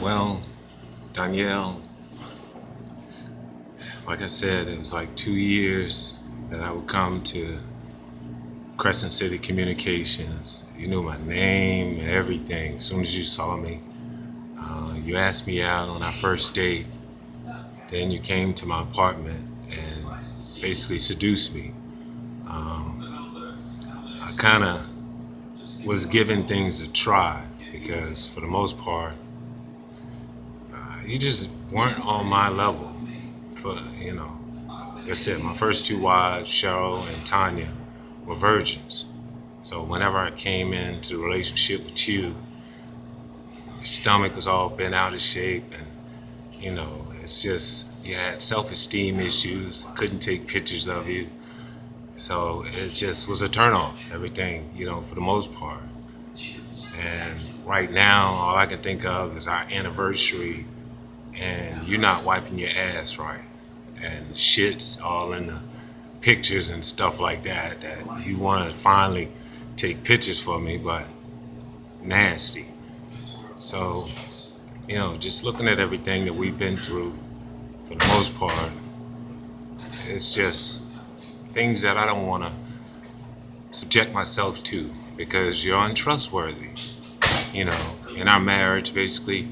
Well, Donyale, like I said, it was like 2 years that I would come to Crescent City Communications. You knew my name and everything as soon as you saw me. You asked me out on our first date. Then you came to my apartment and basically seduced me. I kind of was giving things a try because, for the most part, you just weren't on my level. For like I said, my first two wives, Cheryl and Tanya, were virgins. So whenever I came into the relationship with you, your stomach was all bent out of shape, and it's just you had self-esteem issues. Couldn't take pictures of you, so it just was a turnoff. Everything, for the most part. And right now, all I can think of is our anniversary, and you're not wiping your ass right, and shit's all in the pictures and stuff like that. That you want to finally take pictures for me, but nasty. So, just looking at everything that we've been through, for the most part, it's just things that I don't want to subject myself to because you're untrustworthy. In our marriage, basically,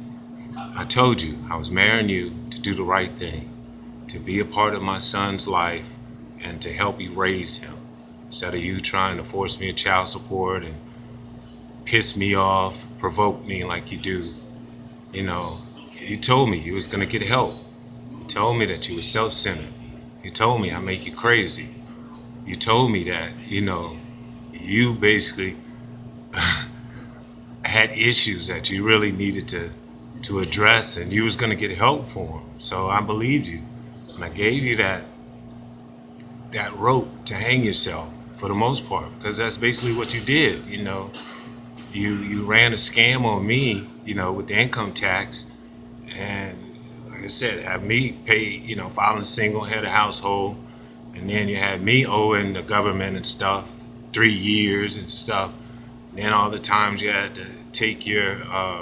I told you I was marrying you to do the right thing, to be a part of my son's life, and to help you raise him. Instead of you trying to force me in child support and piss me off, provoke me like you do, you know, you told me you was gonna get help. You told me that you were self-centered. You told me I make you crazy. You told me that, you basically had issues that you really needed to address, and you was gonna get help for them. So I believed you, and I gave you that rope to hang yourself for the most part, because that's basically what you did. You ran a scam on me, with the income tax, and like I said, have me pay, filing single head of household, and then you had me owing the government and stuff 3 years and stuff. And then all the times you had to take your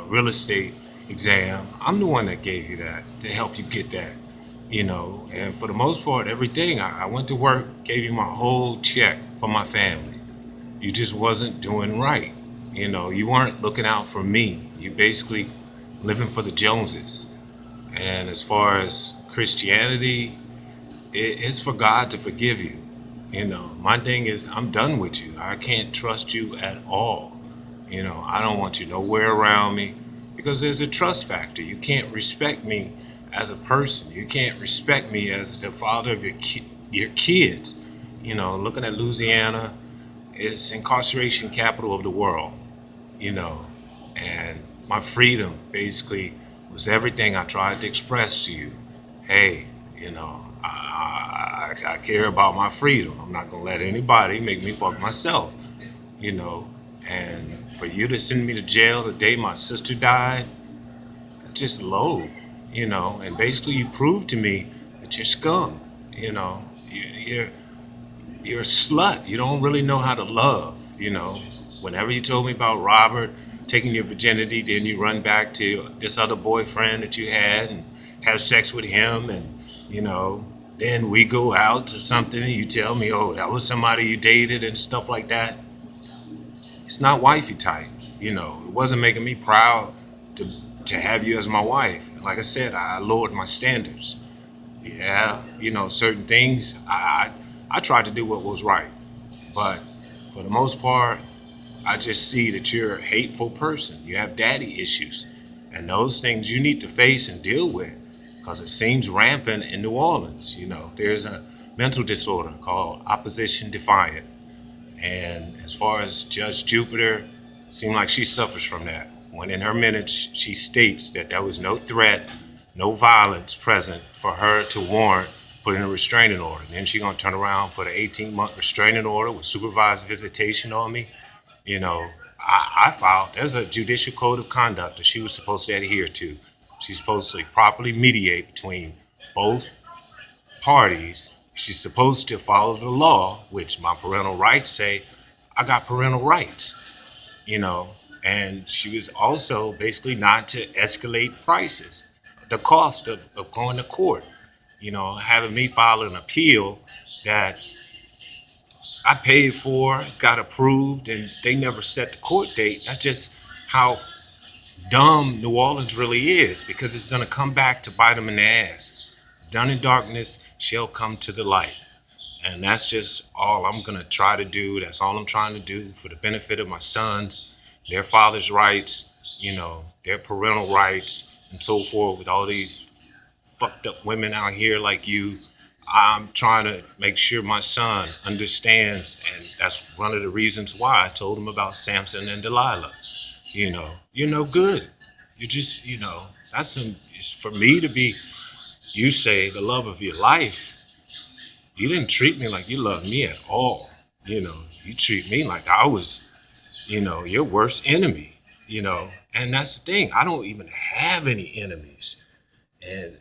real estate exam. I'm the one that gave you that to help you get that, and for the most part, everything. I went to work, gave you my whole check for my family. You just wasn't doing right. You weren't looking out for me. You basically living for the Joneses. And as far as Christianity, it's for God to forgive you. My thing is, I'm done with you. I can't trust you at all. I don't want you nowhere around me because there's a trust factor. You can't respect me as a person. You can't respect me as the father of your kids. Looking at Louisiana, it's incarceration capital of the world. you know, and my freedom basically was everything I tried to express to you. Hey, I care about my freedom. I'm not gonna let anybody make me fuck myself, you know. And for you to send me to jail the day my sister died, just low, And basically, you proved to me that you're scum. You know, you're you're a slut. You don't really know how to love. Whenever you told me about Robert taking your virginity, then you run back to this other boyfriend that you had and have sex with him, and then we go out to something, and you tell me, oh, that was somebody you dated and stuff like that. It's not wifey type. It wasn't making me proud to to have you as my wife. Like I said, I lowered my standards. Yeah, certain things I tried to do what was right, but for the most part, I just see that you're a hateful person. You have daddy issues, and those things you need to face and deal with, because it seems rampant in New Orleans. There's a mental disorder called opposition defiant, and as far as Judge Jupiter, it seems like she suffers from that. When in her minutes she states that there was no threat, no violence present for her to warrant putting a restraining order. And then she's gonna turn around, put an 18-month restraining order with supervised visitation on me. I filed. There's a judicial code of conduct that she was supposed to adhere to. She's supposed to properly mediate between both parties. She's supposed to follow the law, which my parental rights say I got parental rights. You know, And she was also basically not to escalate prices, the cost of going to court, having me file an appeal that I paid for, got approved, and they never set the court date. That's just how dumb New Orleans really is, because it's going to come back to bite them in the ass. Done in darkness shall come to the light. And that's just all I'm going to try to do. That's all I'm trying to do for the benefit of my sons, their father's rights, their parental rights, and so forth. With all these fucked up women out here like you, I'm trying to make sure my son understands. And that's one of the reasons why I told him about Samson and Delilah. You're no good. You just, that's some, it's for me to be, you say, the love of your life. You didn't treat me like you loved me at all. You treat me like I was, your worst enemy, and that's the thing. I don't even have any enemies. And,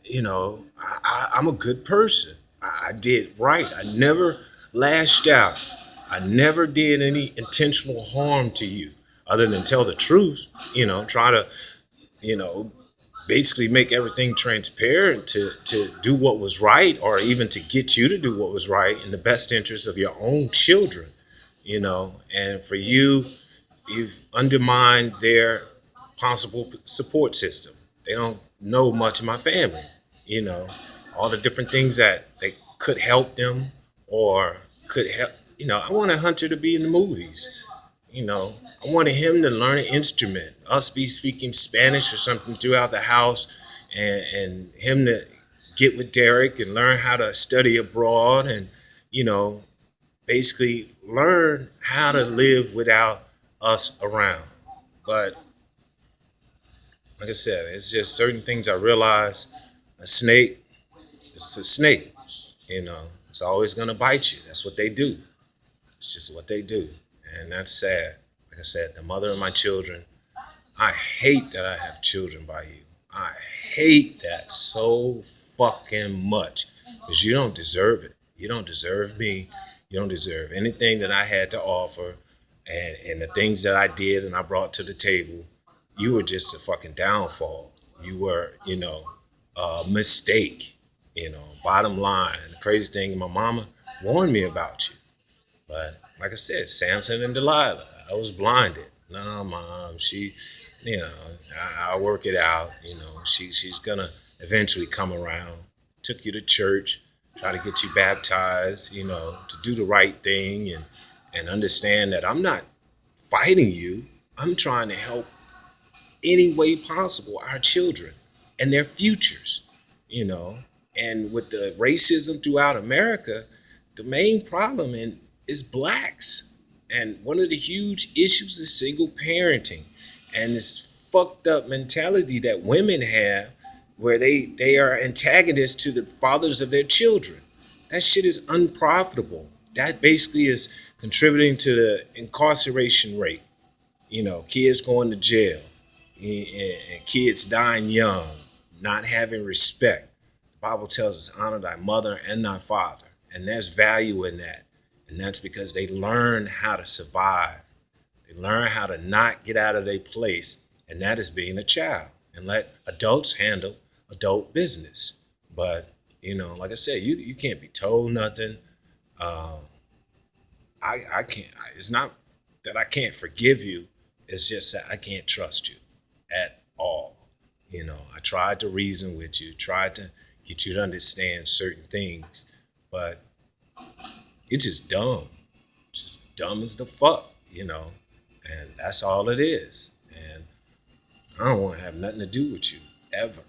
I'm a good person. I did right. I never lashed out. I never did any intentional harm to you other than tell the truth, try to, you know, basically make everything transparent to do what was right, or even to get you to do what was right in the best interest of your own children, and for you, you've undermined their possible support system. They don't know much of my family, you know, all the different things that they could help them or could help. I wanted Hunter to be in the movies. I wanted him to learn an instrument, us be speaking Spanish or something throughout the house, and him to get with Derek and learn how to study abroad and, you know, basically learn how to live without us around. But like I said, it's just certain things I realize. A snake, it's a snake, it's always going to bite you. That's what they do. It's just what they do. And that's sad. Like I said, the mother of my children, I hate that I have children by you. I hate that so fucking much because you don't deserve it. You don't deserve me. You don't deserve anything that I had to offer, and the things that I did and I brought to the table. You were just a fucking downfall. You were, a mistake, bottom line. And the crazy thing, my mama warned me about you. But like I said, Samson and Delilah, I was blinded. No, mom, she, I'll work it out. She's gonna eventually come around. Took you to church, try to get you baptized, to do the right thing and understand that I'm not fighting you. I'm trying to help any way possible our children and their futures, And with the racism throughout America, the main problem is blacks. And one of the huge issues is single parenting and this fucked up mentality that women have where they are antagonists to the fathers of their children. That shit is unprofitable. That basically is contributing to the incarceration rate. Kids going to jail and kids dying young, not having respect. The Bible tells us, honor thy mother and thy father. And there's value in that. And that's because they learn how to survive. They learn how to not get out of their place. And that is being a child. And let adults handle adult business. But, like I said, you can't be told nothing. I can't. It's not that I can't forgive you. It's just that I can't trust you at all. I tried to reason with you, tried to get you to understand certain things. But you're just dumb. Just dumb as the fuck, And that's all it is. And I don't want to have nothing to do with you, ever.